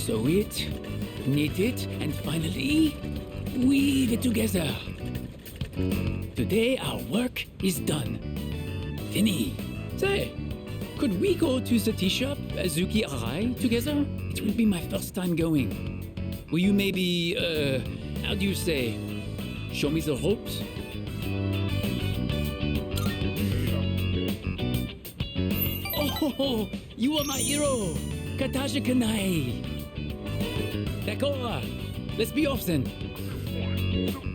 sew it, knit it, and finally, weave it together. Today our work is done. Fini. Say, could we go to the tea shop, Azuki Arai, together? It will be my first time going. Will you maybe, how do you say, show me the ropes? Oh, you are my hero, Kataja Kanai. D'accord, let's be off then.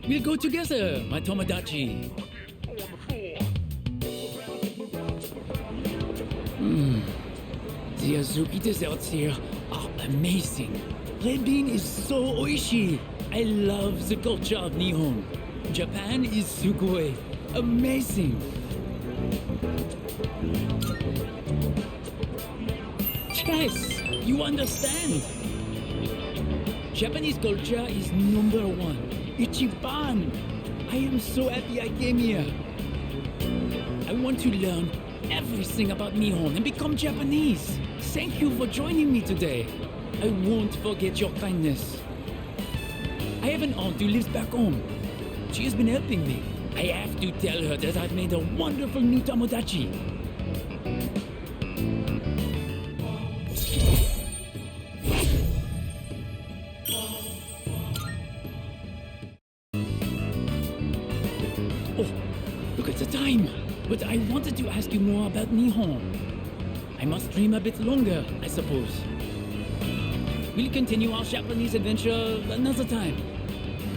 We'll go together, my Tomodachi. The Azuki desserts here are amazing. Red bean is so oishi. I love the culture of Nihon. Japan is sugoi. Amazing. Yes, you understand. Japanese culture is number one. Ichiban. I am so happy I came here. I want to learn everything about Nihon and become Japanese. Thank you for joining me today. I won't forget your kindness. I have an aunt who lives back home. She has been helping me. I have to tell her that I've made a wonderful new Tomodachi. Oh, look at the time. But I wanted to ask you more about Nihon. I must dream a bit longer, I suppose. We'll continue our Japanese adventure another time.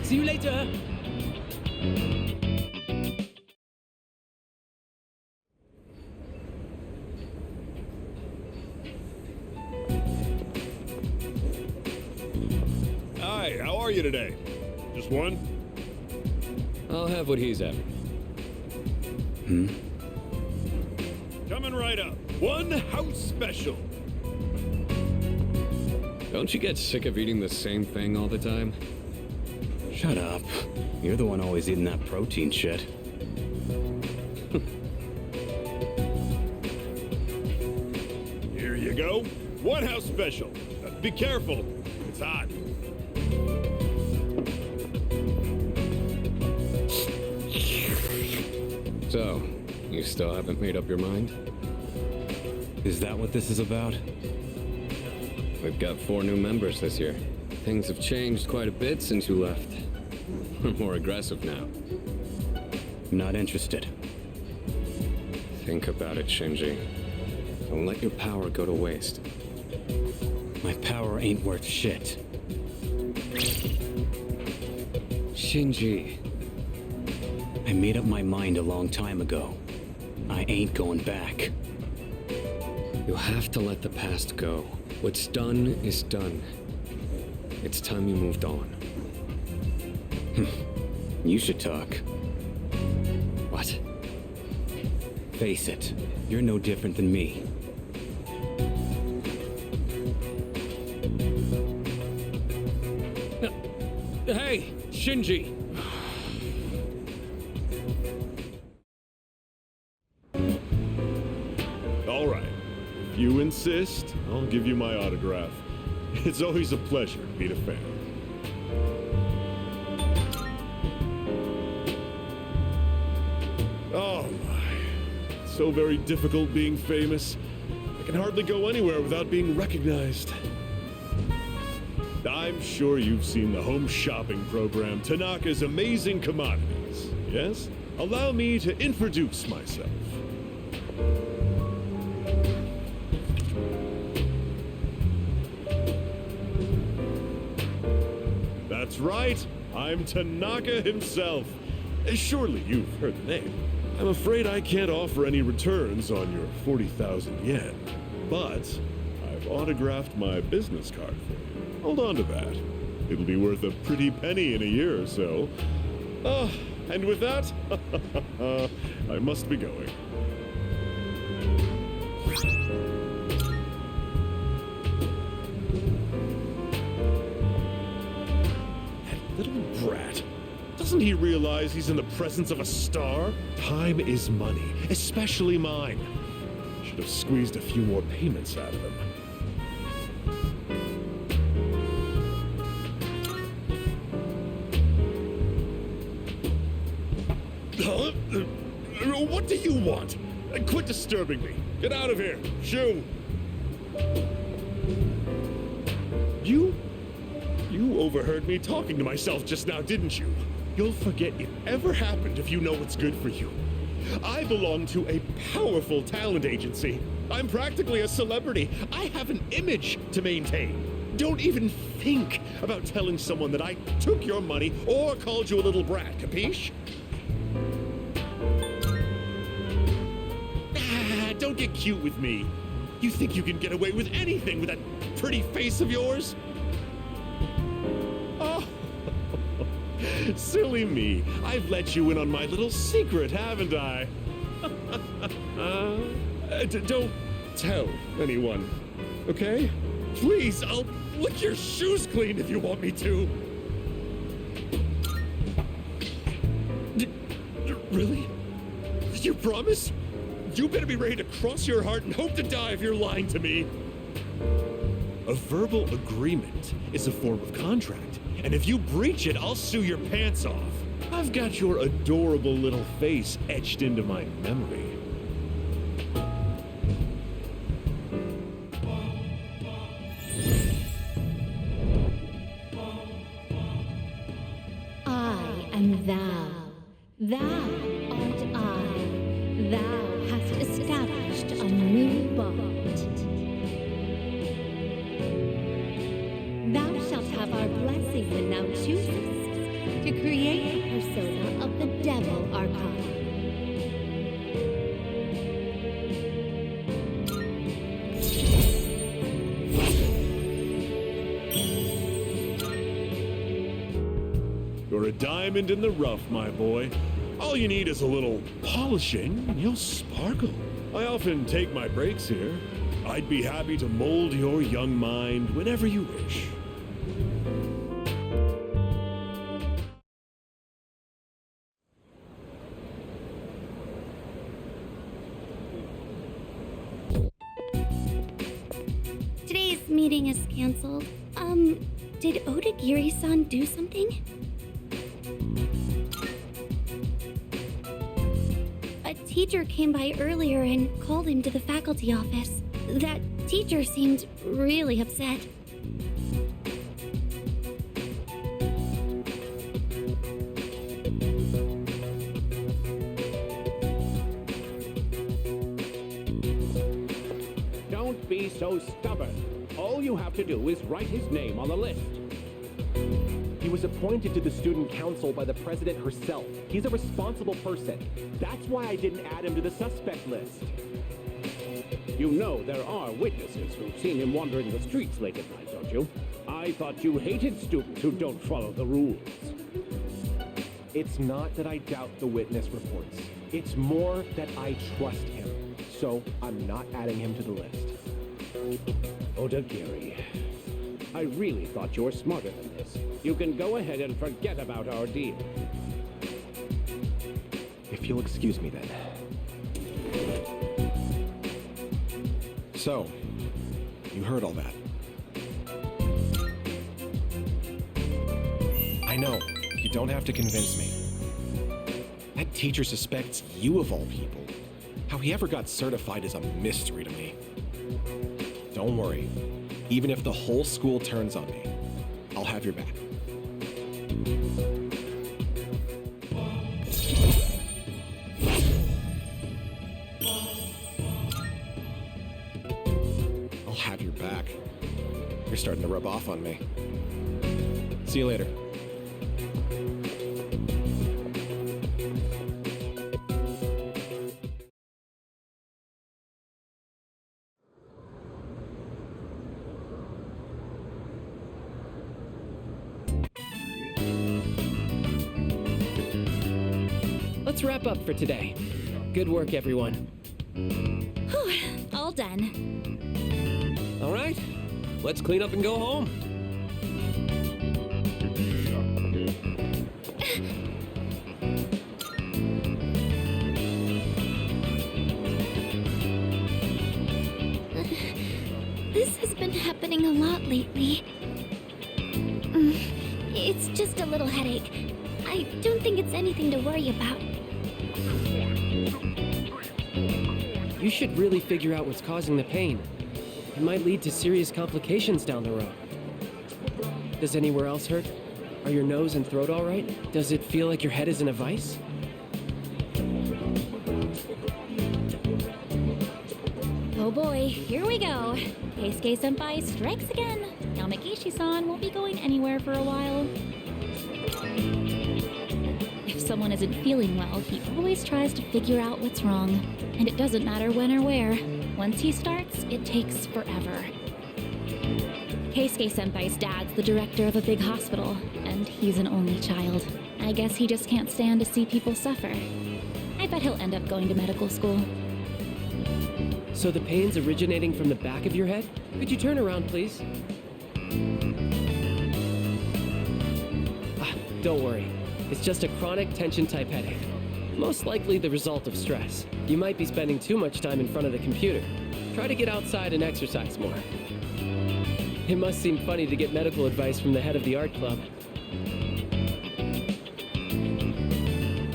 See you later. Hi, how are you today? Just one? I'll have what he's having. Coming right up. One house special. Don't you get sick of eating the same thing all the time? Shut up. You're the one always eating that protein shit. Here you go. One house special. Be careful. It's hot. So, you still haven't made up your mind? Is that what this is about? We've got 4 new members this year. Things have changed quite a bit since you left. We're more aggressive now. Not interested. Think about it, Shinji. Don't let your power go to waste. My power ain't worth shit. Shinji. I made up my mind a long time ago. I ain't going back. You have to let the past go. What's done is done. It's time you moved on. You should talk. What? Face it, you're no different than me. Hey, Shinji! All right. If you insist, I'll give you my autograph. It's always a pleasure to meet a fan. Oh my. It's so very difficult being famous. I can hardly go anywhere without being recognized. I'm sure you've seen the home shopping program, Tanaka's Amazing Commodities. Yes? Allow me to introduce myself. That's right, I'm Tanaka himself. Surely you've heard the name. I'm afraid I can't offer any returns on your 40,000 yen, but I've autographed my business card for you. Hold on to that. It'll be worth a pretty penny in a year or so. And with that, I must be going. Little brat. Doesn't he realize he's in the presence of a star? Time is money, especially mine. Should have squeezed a few more payments out of him. What do you want? Quit disturbing me. Get out of here. Shoo. You overheard me talking to myself just now, didn't you? You'll forget it ever happened if you know what's good for you. I belong to a powerful talent agency. I'm practically a celebrity. I have an image to maintain. Don't even think about telling someone that I took your money or called you a little brat, capiche? Don't get cute with me. You think you can get away with anything with that pretty face of yours? Oh, silly me. I've let you in on my little secret, haven't I? Don't tell anyone, okay? Please, I'll lick your shoes clean if you want me to. Really? You promise? You better be ready to cross your heart and hope to die if you're lying to me. A verbal agreement is a form of contract, and if you breach it, I'll sue your pants off. I've got your adorable little face etched into my memory. I am thou. Thou art I. Thou hast established a new bond. Thou shalt have our blessing when thou choosest to create the persona of the devil archon. You're a diamond in the rough, my boy. All you need is a little polishing, and you'll sparkle. I often take my breaks here. I'd be happy to mold your young mind whenever you wish. Today's meeting is canceled. Did Odagiri-san do something? A teacher came by earlier and called him to the faculty office. That teacher seemed really upset. Don't be so stubborn. All you have to do is write his name on the list. He was appointed to the student council by the president herself. He's a responsible person. That's why I didn't add him to the suspect list. You know there are witnesses who've seen him wandering the streets late at night, don't you? I thought you hated students who don't follow the rules. It's not that I doubt the witness reports. It's more that I trust him. So I'm not adding him to the list. Odagiri, I really thought you were smarter than this. You can go ahead and forget about our deal. If you'll excuse me then. So, you heard all that. I know, you don't have to convince me. That teacher suspects you of all people. How he ever got certified is a mystery to me. Don't worry. Even if the whole school turns on me, I'll have your back. I'll have your back. You're starting to rub off on me. See you later. Let's wrap up for today. Good work, everyone. Whew, all done. All right, let's clean up and go home. This has been happening a lot lately. It's just a little headache. I don't think it's anything to worry about. You should really figure out what's causing the pain. It might lead to serious complications down the road. Does anywhere else hurt? Are your nose and throat all right? Does it feel like your head is in a vice? Oh boy, here we go. Keisuke-senpai strikes again. Yamagishi-san won't be going anywhere for a while. If someone isn't feeling well, he always tries to figure out what's wrong. And it doesn't matter when or where. Once he starts, it takes forever. Keisuke-senpai's dad's the director of a big hospital, and he's an only child. I guess he just can't stand to see people suffer. I bet he'll end up going to medical school. So the pain's originating from the back of your head? Could you turn around, please? Don't worry. It's just a chronic tension type headache. Most likely the result of stress. You might be spending too much time in front of the computer. Try to get outside and exercise more. It must seem funny to get medical advice from the head of the art club.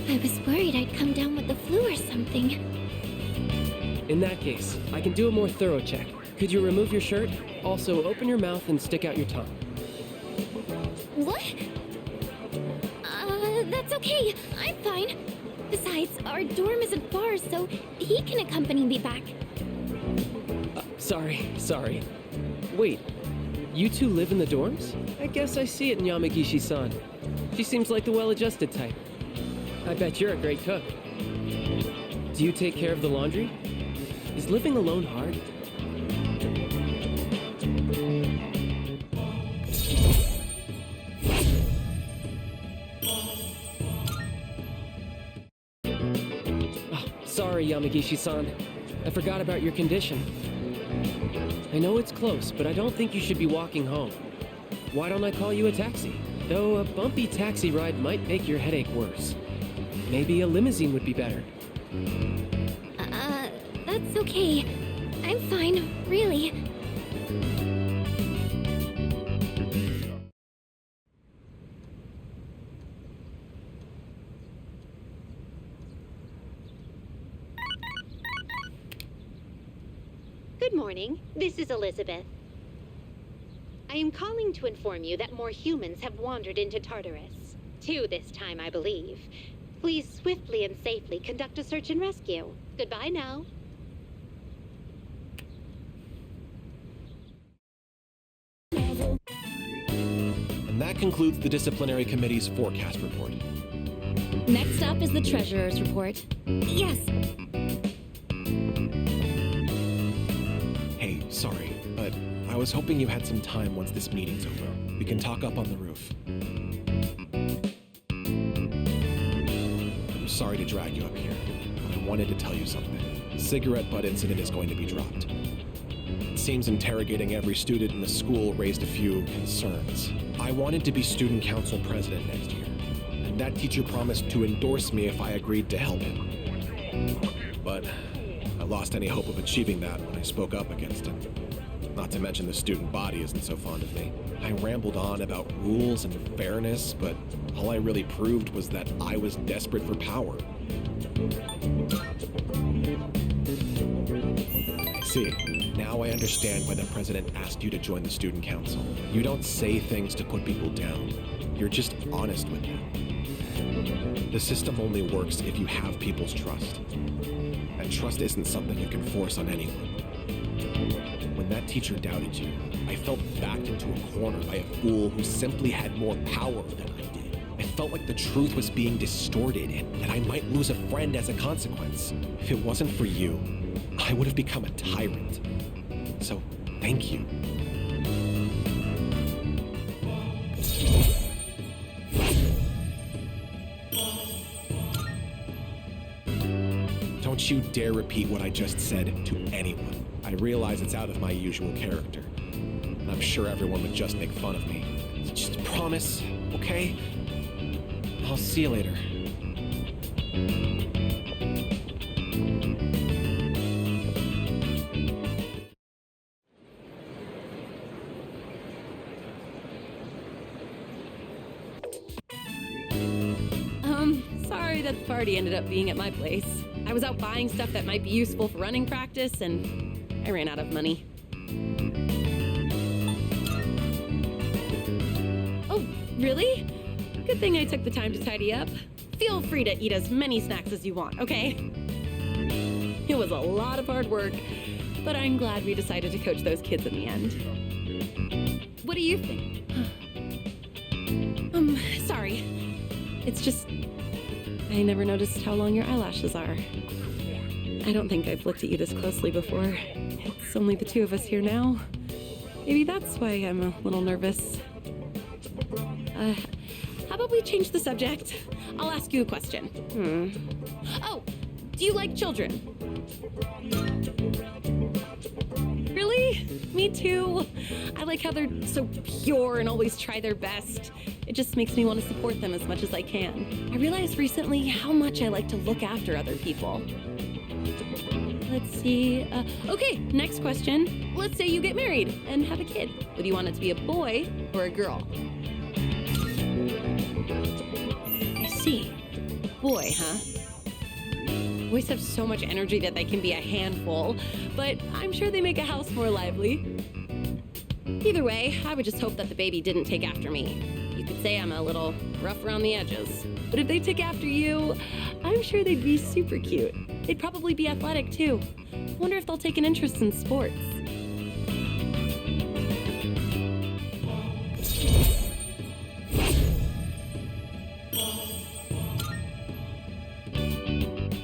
I was worried I'd come down with the flu or something. In that case, I can do a more thorough check. Could you remove your shirt? Also, open your mouth and stick out your tongue. What? That's okay. I'm fine. Besides, our dorm isn't far, so he can accompany me back. Sorry. Wait, you two live in the dorms? I guess I see it in Yamagishi-san. She seems like the well-adjusted type. I bet you're a great cook. Do you take care of the laundry? Is living alone hard? Oh, sorry, Yamagishi-san. I forgot about your condition. I know it's close, but I don't think you should be walking home. Why don't I call you a taxi? Though a bumpy taxi ride might make your headache worse. Maybe a limousine would be better. That's okay. I'm fine, really. Good morning. This is Elizabeth. I am calling to inform you that more humans have wandered into Tartarus. 2 this time, I believe. Please swiftly and safely conduct a search and rescue. Goodbye now. And that concludes the disciplinary committee's forecast report. Next up is the treasurer's report. Yes. Hey, sorry, but I was hoping you had some time once this meeting's over. We can talk up on the roof. I'm sorry to drag you up here, but I wanted to tell you something. The cigarette butt incident is going to be dropped. It seems interrogating every student in the school raised a few concerns. I wanted to be student council president next year, and that teacher promised to endorse me if I agreed to help him. But I lost any hope of achieving that when I spoke up against him. Not to mention the student body isn't so fond of me. I rambled on about rules and fairness, but all I really proved was that I was desperate for power. I see. Now I understand why the president asked you to join the student council. You don't say things to put people down. You're just honest with them. The system only works if you have people's trust. And trust isn't something you can force on anyone. When that teacher doubted you, I felt backed into a corner by a fool who simply had more power than I did. I felt like the truth was being distorted and that I might lose a friend as a consequence. If it wasn't for you, I would have become a tyrant. So, thank you. Don't you dare repeat what I just said to anyone. I realize it's out of my usual character. And I'm sure everyone would just make fun of me. So just promise, okay? I'll see you later. Sorry 10th party ended up being at my place. I was out buying stuff that might be useful for running practice, and I ran out of money. Oh, really? Good thing I took the time to tidy up. Feel free to eat as many snacks as you want, okay? It was a lot of hard work, but I'm glad we decided to coach those kids in the end. What do you think? Sorry. It's just, I never noticed how long your eyelashes are. I don't think I've looked at you this closely before. It's only the two of us here now. Maybe that's why I'm a little nervous. How about we change the subject? I'll ask you a question. Oh, do you like children? Really? Me too. I like how they're so pure and always try their best. It just makes me want to support them as much as I can. I realized recently how much I like to look after other people. Let's see. Okay, next question. Let's say you get married and have a kid. Would you want it to be a boy or a girl? I see. Boy, huh? Boys have so much energy that they can be a handful, but I'm sure they make a house more lively. Either way, I would just hope that the baby didn't take after me. You could say I'm a little rough around the edges. But if they took after you, I'm sure they'd be super cute. They'd probably be athletic too. Wonder if they'll take an interest in sports.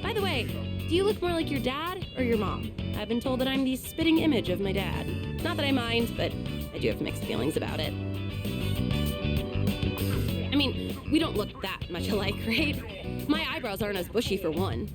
By the way, do you look more like your dad or your mom? I've been told that I'm the spitting image of my dad. Not that I mind, but I do have mixed feelings about it. I mean, we don't look that much alike, right? My eyebrows aren't as bushy for one.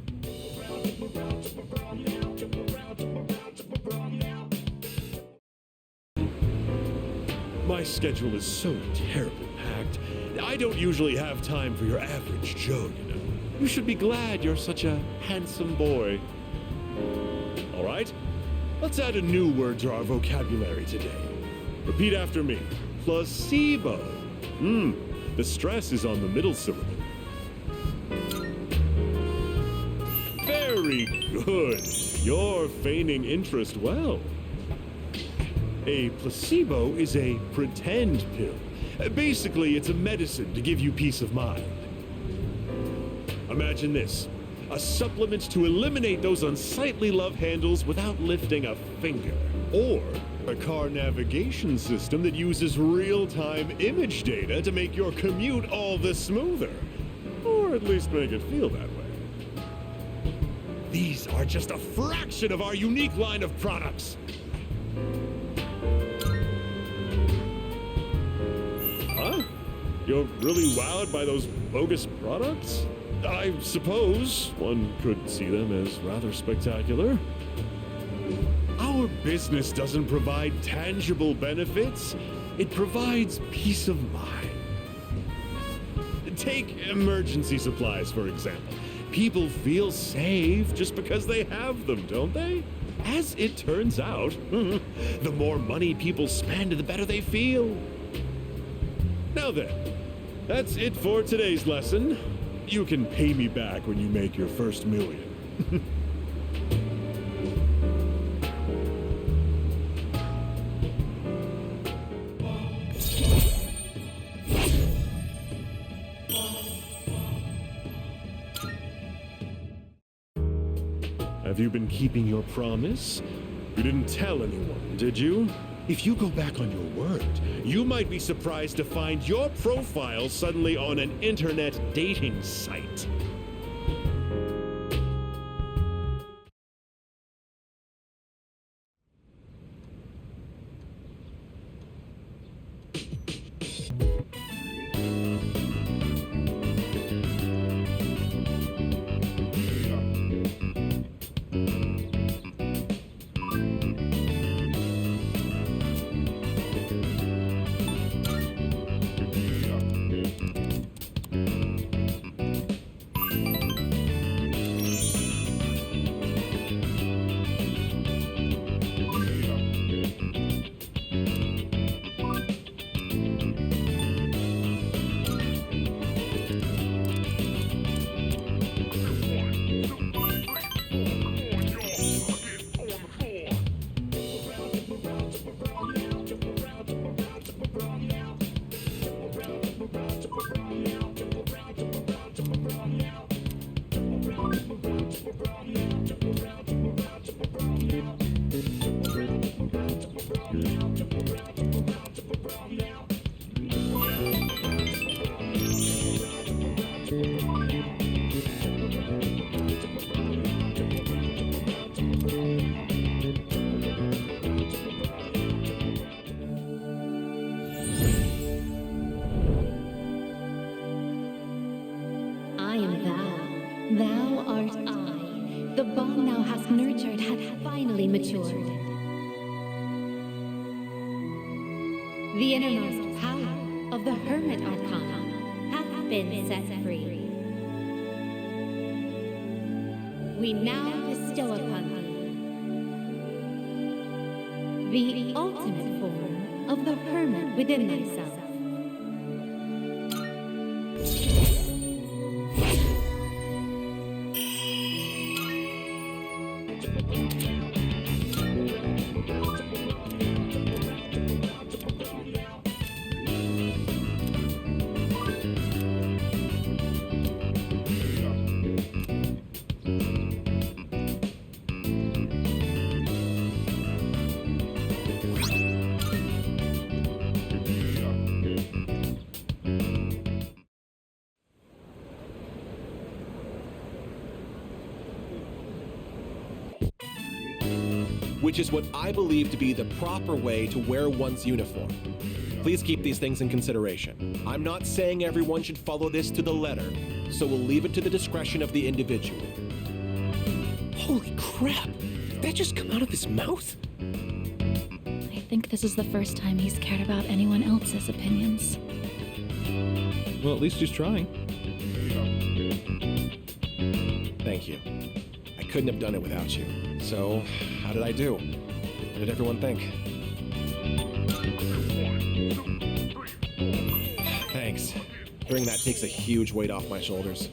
My schedule is so terribly packed. I don't usually have time for your average Joe, you know. You should be glad you're such a handsome boy. All right, let's add a new word to our vocabulary today. Repeat after me. Placebo. The stress is on the middle syllable. Very good. You're feigning interest well. A placebo is a pretend pill. Basically, it's a medicine to give you peace of mind. Imagine this. A supplement to eliminate those unsightly love handles without lifting a finger. Or a car navigation system that uses real-time image data to make your commute all the smoother. Or at least make it feel that way. These are just a fraction of our unique line of products. Huh? You're really wowed by those bogus products? I suppose one could see them as rather spectacular. Our business doesn't provide tangible benefits. It provides peace of mind. Take emergency supplies, for example. People feel safe just because they have them, don't they? As it turns out, the more money people spend, the better they feel. Now then, that's it for today's lesson. You can pay me back when you make your first million. Have you been keeping your promise? You didn't tell anyone, did you? If you go back on your word, you might be surprised to find your profile suddenly on an internet dating site. bond thou hast nurtured hath finally matured. The innermost power of the hermit arcana hath been set free. We now bestow upon thee the ultimate form of the hermit within thyself. Which is what I believe to be the proper way to wear one's uniform. Please keep these things in consideration. I'm not saying everyone should follow this to the letter, so we'll leave it to the discretion of the individual. Holy crap! Did that just come out of his mouth? I think this is the first time he's cared about anyone else's opinions. Well, at least he's trying. Thank you. I couldn't have done it without you. So, how did I do? What did everyone think? Thanks. Hearing that takes a huge weight off my shoulders.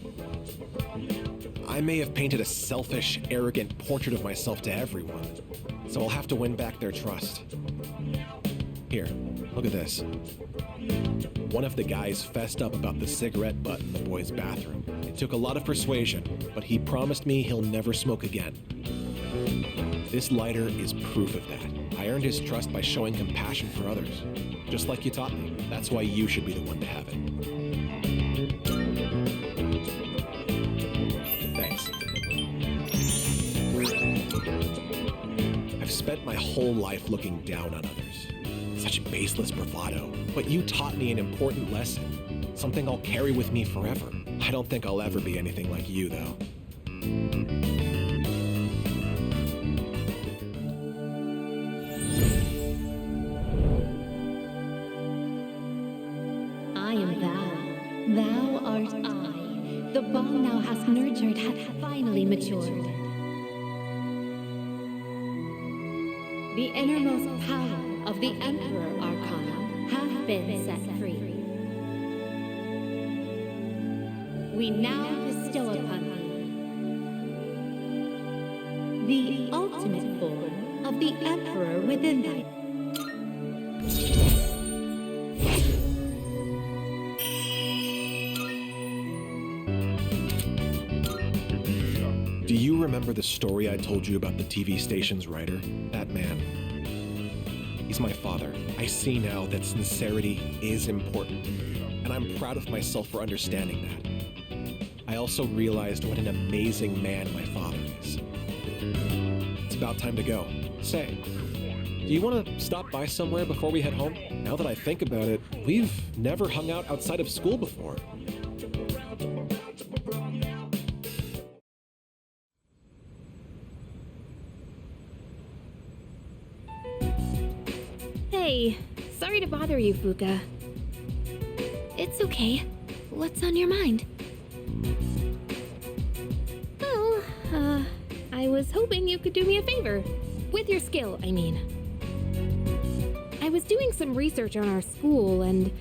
I may have painted a selfish, arrogant portrait of myself to everyone, so I'll have to win back their trust. Here, look at this. One of the guys fessed up about the cigarette butt in the boys' bathroom. It took a lot of persuasion, but he promised me he'll never smoke again. This lighter is proof of that. I earned his trust by showing compassion for others. Just like you taught me. That's why you should be the one to have it. Thanks. I've spent my whole life looking down on others. Such baseless bravado. But you taught me an important lesson. Something I'll carry with me forever. I don't think I'll ever be anything like you, though. I am thou, thou art I. The bond thou hast nurtured hath finally matured. The innermost power of the Emperor Arcana hath been set free. We now bestow upon thee the ultimate form of the Emperor within thy. Do you remember the story I told you about the TV station's writer? That man. He's my father. I see now that sincerity is important, and I'm proud of myself for understanding that. I also realized what an amazing man my father is. It's about time to go. Say, do you want to stop by somewhere before we head home? Now that I think about it, we've never hung out outside of school before. Hey, sorry to bother you, Fuka. It's okay. What's on your mind? Well, I was hoping you could do me a favor. With your skill, I mean. I was doing some research on our school, and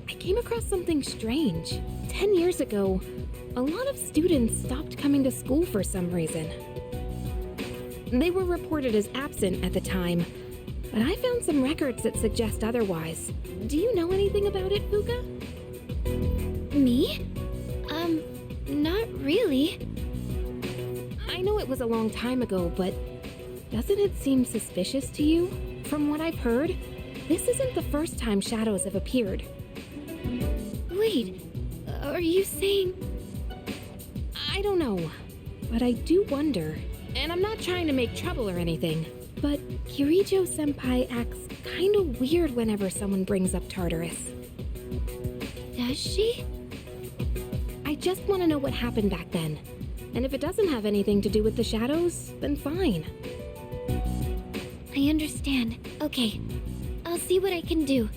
I came across something strange. 10 years ago, a lot of students stopped coming to school for some reason. They were reported as absent at the time, but I found some records that suggest otherwise. Do you know anything about it, Fuka? Me? Not really. I know it was a long time ago, but doesn't it seem suspicious to you? From what I've heard, this isn't the first time shadows have appeared. Wait, are you saying... I don't know, but I do wonder. And I'm not trying to make trouble or anything, but Kirijo-senpai acts kinda weird whenever someone brings up Tartarus. Does she? I just want to know what happened back then. And if it doesn't have anything to do with the shadows, then fine. I understand. Okay, I'll see what I can do.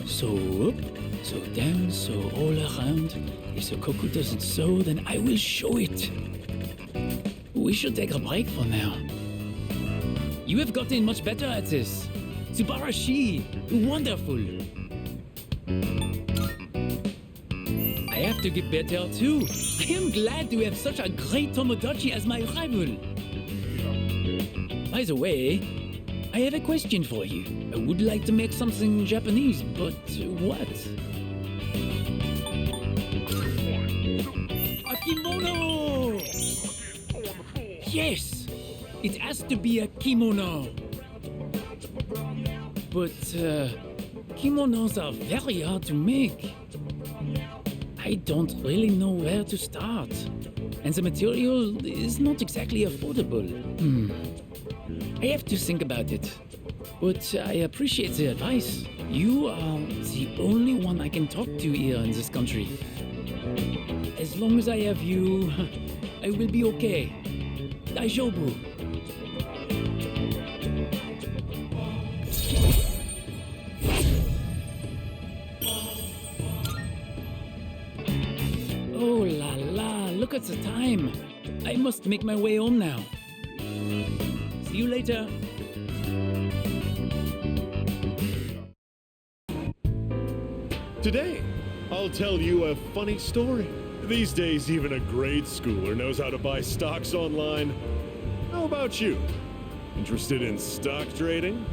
So up, so down, so all around. If the cuckoo doesn't sow, then I will show it. We should take a break for now. You have gotten much better at this. Subarashi, wonderful. I have to get better too. I am glad to have such a great Tomodachi as my rival. By the way, I have a question for you. I would like to make something Japanese, but what? A kimono! Yes! It has to be a kimono. But kimonos are very hard to make. I don't really know where to start. And the material is not exactly affordable. I have to think about it. But I appreciate the advice. You are the only one I can talk to here in this country. As long as I have you, I will be okay. Daijoubu. Oh la la, look at the time. I must make my way home now. See you later. Today, I'll tell you a funny story. These days, even a grade schooler knows how to buy stocks online. How about you? Interested in stock trading?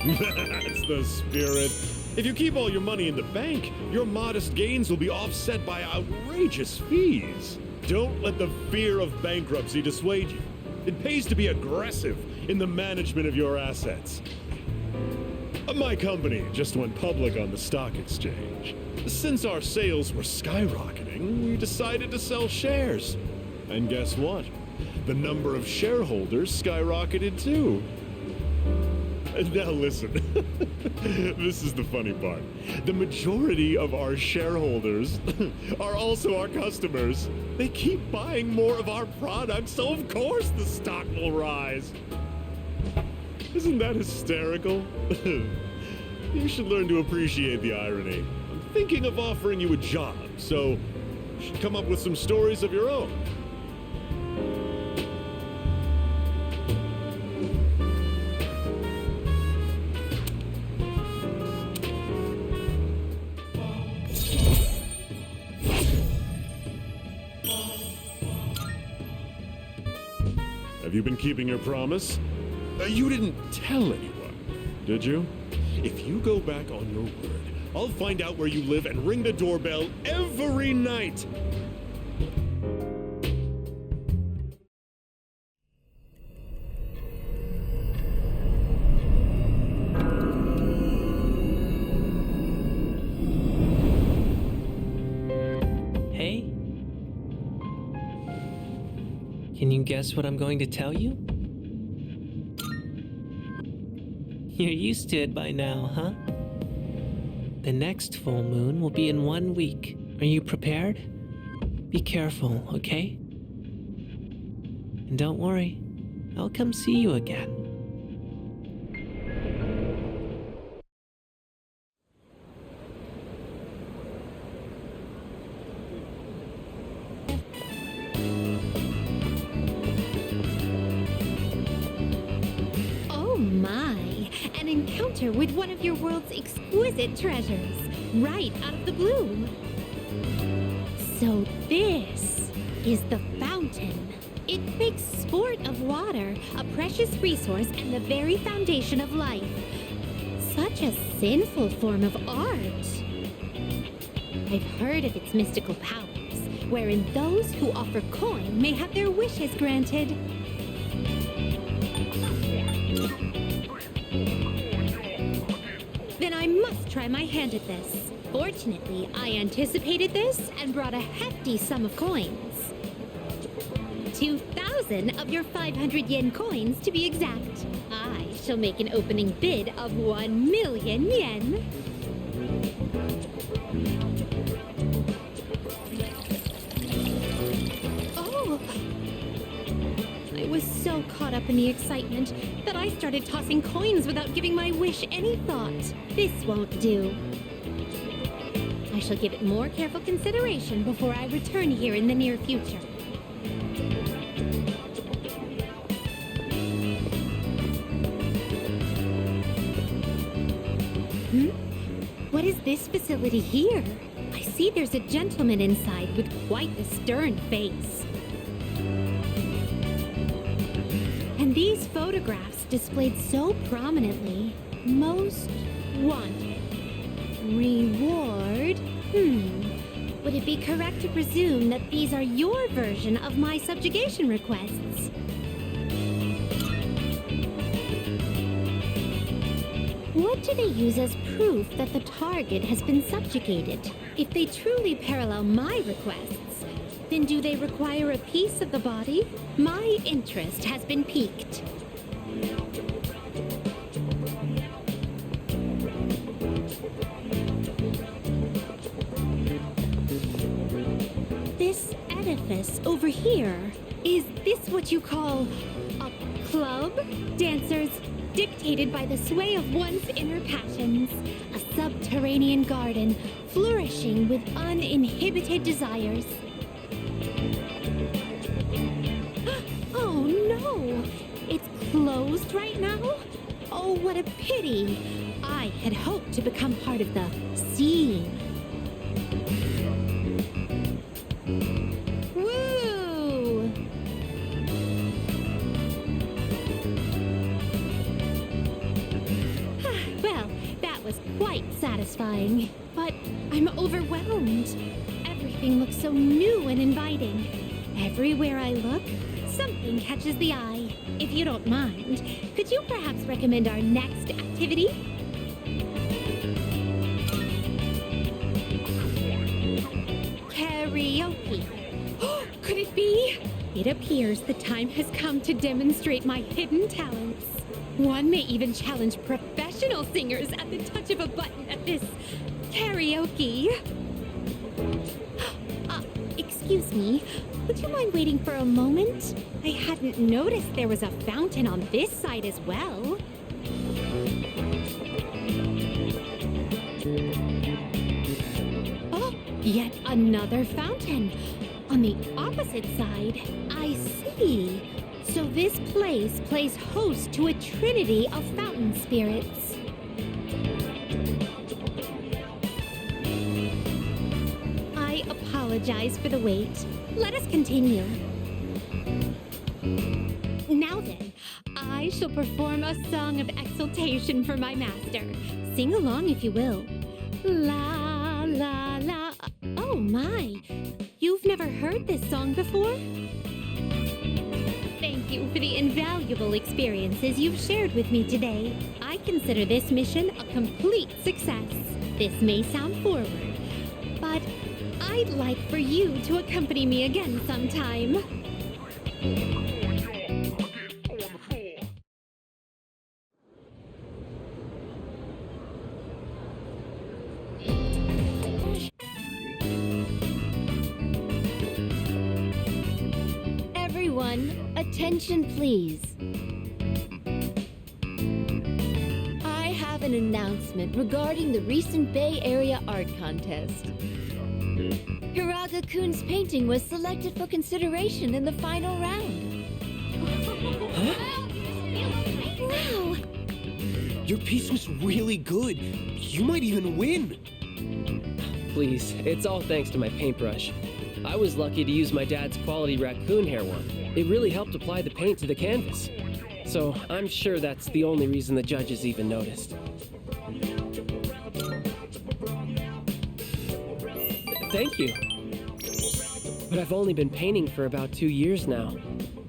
That's the spirit. If you keep all your money in the bank, your modest gains will be offset by outrageous fees. Don't let the fear of bankruptcy dissuade you. It pays to be aggressive in the management of your assets. My company just went public on the stock exchange. Since our sales were skyrocketing, we decided to sell shares. And guess what? The number of shareholders skyrocketed too. Now listen, this is the funny part. The majority of our shareholders are also our customers. They keep buying more of our products, so of course the stock will rise. Isn't that hysterical? You should learn to appreciate the irony. I'm thinking of offering you a job, so you should come up with some stories of your own. Have you been keeping your promise? You didn't tell anyone, did you? If you go back on your word, I'll find out where you live and ring the doorbell every night. Hey? Can you guess what I'm going to tell you? You're used to it by now, huh? The next full moon will be in 1 week. Are you prepared? Be careful, okay? And don't worry, I'll come see you again. Encounter with one of your world's exquisite treasures, right out of the blue. So this is the fountain. It makes sport of water, a precious resource and the very foundation of life. Such a sinful form of art. I've heard of its mystical powers, wherein those who offer coin may have their wishes granted. Then I must try my hand at this. Fortunately, I anticipated this and brought a hefty sum of coins. 2,000 1,000 of your 500 yen coins to be exact. I shall make an opening bid of 1 million yen. Oh! I was so caught up in the excitement that I started tossing coins without giving my wish any thought. This won't do. I shall give it more careful consideration before I return here in the near future. What is this facility here? I see there's a gentleman inside with quite the stern face. And these photographs displayed so prominently. Most wanted. Reward? Would it be correct to presume that these are your version of my subjugation requests? What do they use as proof that the target has been subjugated? If they truly parallel my requests, then do they require a piece of the body? My interest has been piqued. This edifice over here, is this what you call a club? Dancers dictated by the sway of one's inner passions. A subterranean garden flourishing with uninhibited desires. Oh no! It's closed right now? Oh, what a pity. I had hoped to become part of the scene. Woo! Well, that was quite satisfying, but I'm overwhelmed. Everything looks so new and inviting. Everywhere I look, something catches the eye. If you don't mind, could you perhaps recommend our next activity? Karaoke. Could it be? It appears the time has come to demonstrate my hidden talents. One may even challenge professional singers at the touch of a button at this karaoke. Excuse me, would you mind waiting for a moment? I hadn't noticed there was a fountain on this side as well. Oh, yet another fountain. On the opposite side, I see. So this place plays host to a trinity of fountain spirits. I apologize for the wait. Let us continue. Now then, I shall perform a song of exultation for my master. Sing along if you will. La, la, la. Oh my, you've never heard this song before? Thank you for the invaluable experiences you've shared with me today. I consider this mission a complete success. This may sound forward, but I'd like for you to accompany me again sometime. Everyone, attention please. I have an announcement regarding the recent Bay Area art contest. Hiraga-kun's painting was selected for consideration in the final round. Wow! Your piece was really good. You might even win. Please, it's all thanks to my paintbrush. I was lucky to use my dad's quality raccoon hair one. It really helped apply the paint to the canvas. So I'm sure that's the only reason the judges even noticed. Thank you. But I've only been painting for about 2 years now,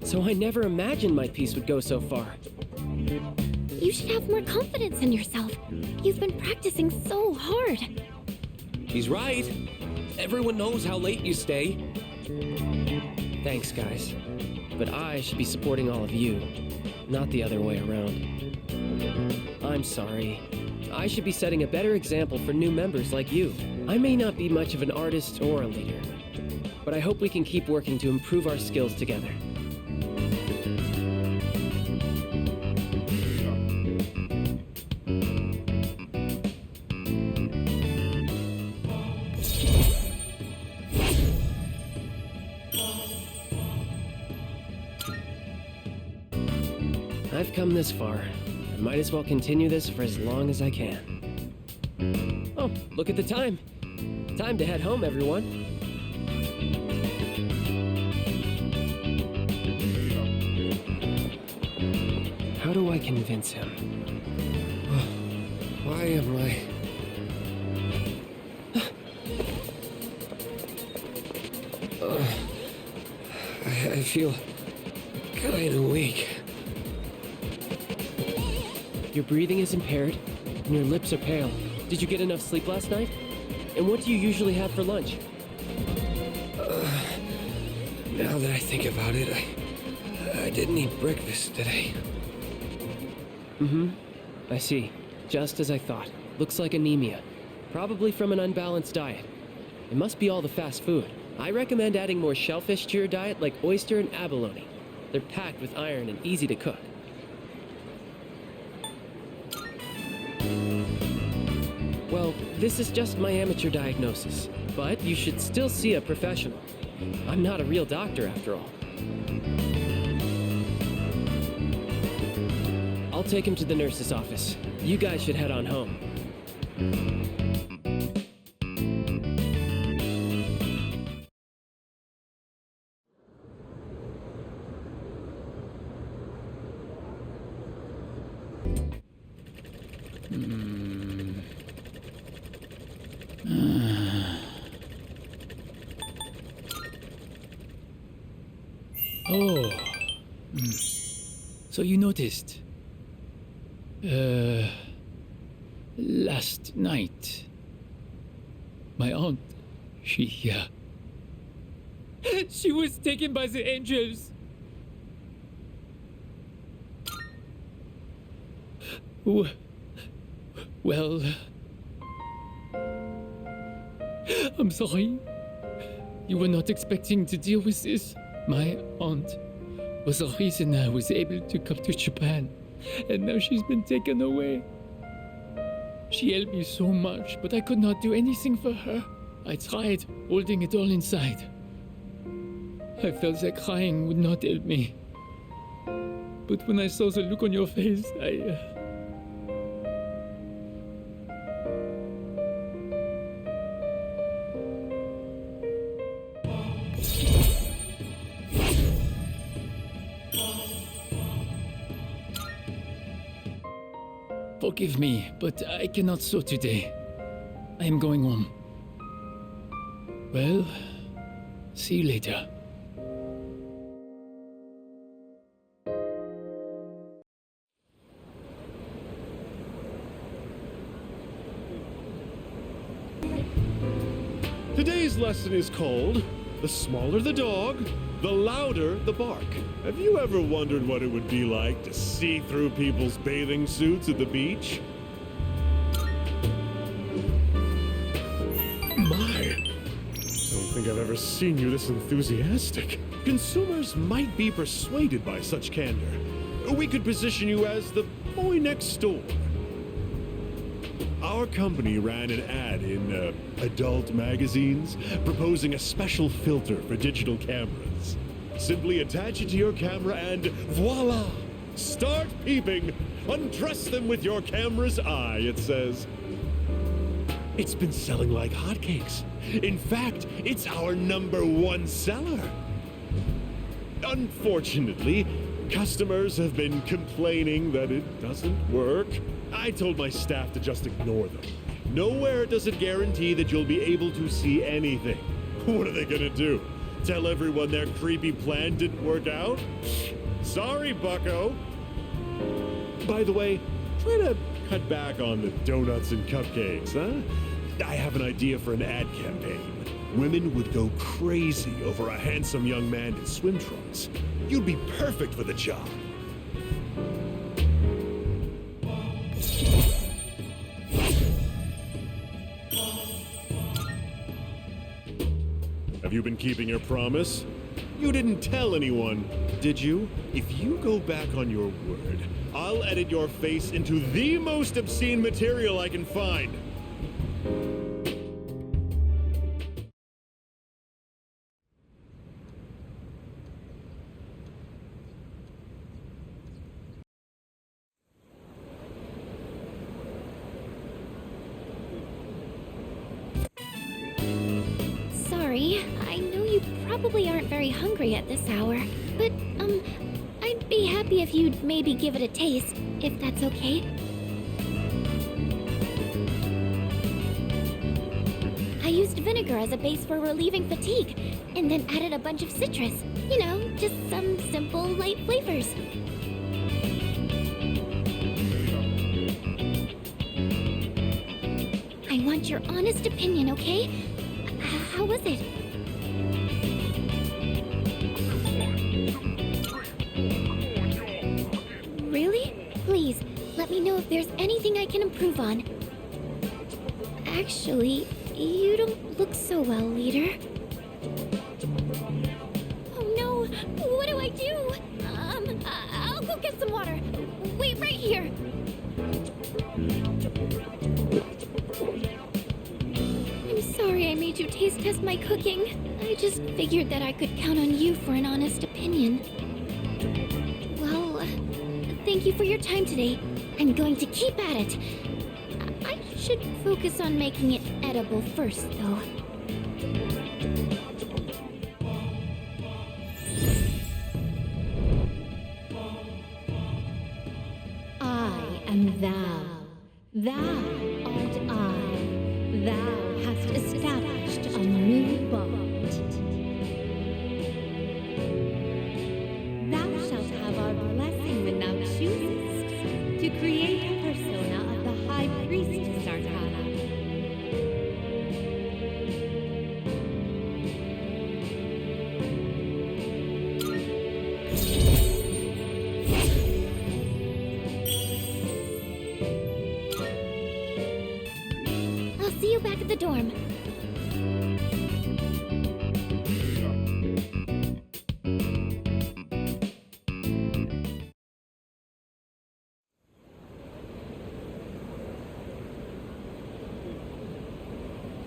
so I never imagined my piece would go so far. You should have more confidence in yourself. You've been practicing so hard. He's right. Everyone knows how late you stay. Thanks, guys. but I should be supporting all of you, not the other way around. I'm sorry. I should be setting a better example for new members like you. I may not be much of an artist or a leader, but I hope we can keep working to improve our skills together. I've come this far. I might as well continue this for as long as I can. Oh, look at the time. Time to head home, everyone. How do I convince him? Why am I... I feel kinda weak. Your breathing is impaired, and your lips are pale. Did you get enough sleep last night? And what do you usually have for lunch? Now that I think about it, I didn't eat breakfast today. I see. Just as I thought. Looks like anemia. Probably from an unbalanced diet. It must be all the fast food. I recommend adding more shellfish to your diet, like oyster and abalone. They're packed with iron and easy to cook. Well, this is just my amateur diagnosis, but you should still see a professional. I'm not a real doctor after all. I'll take him to the nurse's office. You guys should head on home. Oh. So you noticed. Last night, my aunt, she was taken by the angels. Well, I'm sorry. You were not expecting to deal with this. My aunt was the reason I was able to come to Japan, and now she's been taken away. She helped me so much, but I could not do anything for her. I tried holding it all inside. I felt that crying would not help me. But when I saw the look on your face, Forgive me, but I cannot sew today. I am going home. Well, see you later. Today's lesson is called The Smaller the Dog, the Louder the Bark. Have you ever wondered what it would be like to see through people's bathing suits at the beach? My, I don't think I've ever seen you this enthusiastic. Consumers might be persuaded by such candor. We could position you as the boy next door. Our company ran an ad in adult magazines proposing a special filter for digital cameras. Simply attach it to your camera and voila! Start peeping! Undress them with your camera's eye, it says. It's been selling like hotcakes. In fact, it's our #1 seller. Unfortunately, customers have been complaining that it doesn't work. I told my staff to just ignore them. Nowhere does it guarantee that you'll be able to see anything. What are they gonna do? Tell everyone their creepy plan didn't work out? Sorry, bucko. By the way, try to cut back on the donuts and cupcakes, huh? I have an idea for an ad campaign. Women would go crazy over a handsome young man in swim trunks. You'd be perfect for the job. Have you been keeping your promise? You didn't tell anyone, did you? If you go back on your word, I'll edit your face into the most obscene material I can find. Sorry, I know you probably aren't very hungry at this hour, but, I'd be happy if you'd maybe give it a taste, if that's okay. I used vinegar as a base for relieving fatigue, and then added a bunch of citrus. You know, just some simple, light flavors. I want your honest opinion, okay? How was it? Really? Please, let me know if there's anything I can improve on. Actually, you don't look so well, leader. Oh no! What do I do? I'll go get some water. Wait right here. I'm sorry I made you taste test my cooking. I just figured that I could count on you for an honest opinion. Well, thank you for your time today. I'm going to keep at it. I should focus on making it edible first, though. I am thou. Thou art I. Thou hast established a new bond. Thou shalt have our blessing when thou choosest to create a persona of the High Priestess Arcana. I'll see you back at the dorm.